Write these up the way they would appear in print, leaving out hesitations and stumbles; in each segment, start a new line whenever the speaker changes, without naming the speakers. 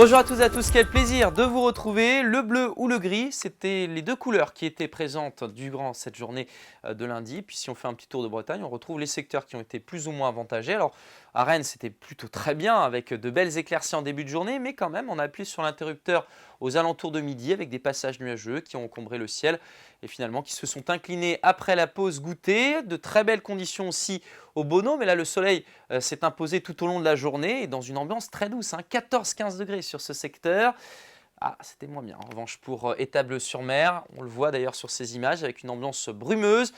Bonjour à toutes et à tous, quel plaisir de vous retrouver. Le bleu ou le gris, c'était les deux couleurs qui étaient présentes durant cette journée de lundi. Puis si on fait un petit tour de Bretagne, on retrouve les secteurs qui ont été plus ou moins avantagés. Alors à Rennes, c'était plutôt très bien avec de belles éclaircies en début de journée, mais quand même, on a appuyé sur l'interrupteur aux alentours de midi avec des passages nuageux qui ont encombré le ciel et finalement qui se sont inclinés après la pause goûter. De très belles conditions aussi au Bono, mais là le soleil s'est imposé tout au long de la journée et dans une ambiance très douce, 14-15 degrés sur ce secteur. Ah, c'était moins bien en revanche pour Étable-sur-Mer. On le voit d'ailleurs sur ces images avec une ambiance brumeuse.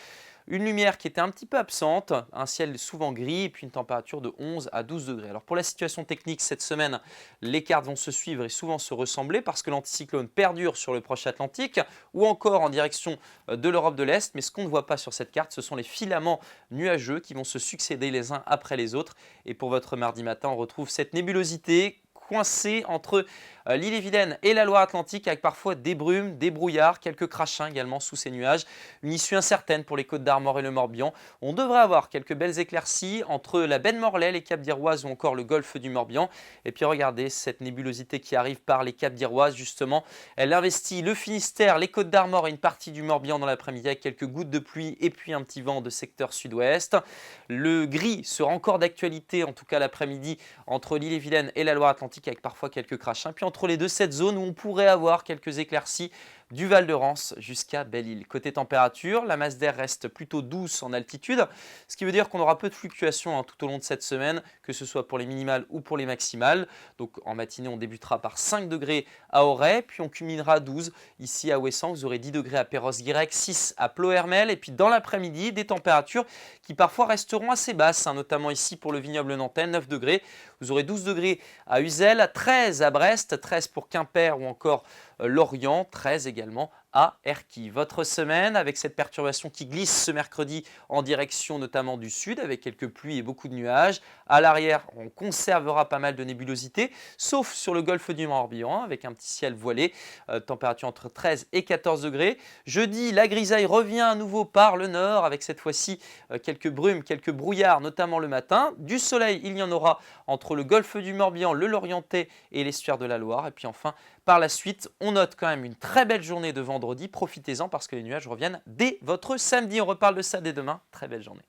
Une lumière qui était un petit peu absente, un ciel souvent gris et puis une température de 11 à 12 degrés. Alors pour la situation technique cette semaine, les cartes vont se suivre et souvent se ressembler parce que l'anticyclone perdure sur le proche Atlantique ou encore en direction de l'Europe de l'Est. Mais ce qu'on ne voit pas sur cette carte, ce sont les filaments nuageux qui vont se succéder les uns après les autres. Et pour votre mardi matin, on retrouve cette nébulosité coincée entre l'Ille-et-Vilaine et la Loire-Atlantique avec parfois des brumes, des brouillards, quelques crachins également sous ces nuages. Une issue incertaine pour les Côtes d'Armor et le Morbihan. On devrait avoir quelques belles éclaircies entre la baie de Morlaix, les Caps d'Iroise ou encore le golfe du Morbihan. Et puis regardez cette nébulosité qui arrive par les Caps d'Iroise justement. Elle investit le Finistère, les Côtes d'Armor et une partie du Morbihan dans l'après-midi avec quelques gouttes de pluie et puis un petit vent de secteur sud-ouest. Le gris sera encore d'actualité en tout cas l'après-midi entre l'Ille-et-Vilaine et la Loire-Atlantique avec parfois quelques crachins. Puis entre les deux, cette zone où on pourrait avoir quelques éclaircies du Val de Rance jusqu'à Belle-Île. Côté température, la masse d'air reste plutôt douce en altitude, ce qui veut dire qu'on aura peu de fluctuations tout au long de cette semaine, que ce soit pour les minimales ou pour les maximales. Donc en matinée, on débutera par 5 degrés à Auray, puis on culminera à 12 ici à Ouessant. Vous aurez 10 degrés à Perros-Guirec, 6 à Ploërmel. Et puis dans l'après-midi, des températures qui parfois resteront assez basses, notamment ici pour le vignoble nantais, 9 degrés. Vous aurez 12 degrés à Uzel, 13 à Brest, 13 pour Quimper ou encore Lorient, 13 également à Erquy. Votre semaine avec cette perturbation qui glisse ce mercredi en direction notamment du sud avec quelques pluies et beaucoup de nuages. À l'arrière, on conservera pas mal de nébulosité, sauf sur le golfe du Morbihan avec un petit ciel voilé, température entre 13 et 14 degrés. Jeudi, la grisaille revient à nouveau par le nord avec cette fois-ci quelques brumes, quelques brouillards, notamment le matin. Du soleil, il y en aura entre le golfe du Morbihan, le Lorientais et l'estuaire de la Loire. Et puis enfin, par la suite, on note quand même une très belle journée de vendredi. Profitez-en parce que les nuages reviennent dès votre samedi. On reparle de ça dès demain. Très belle journée.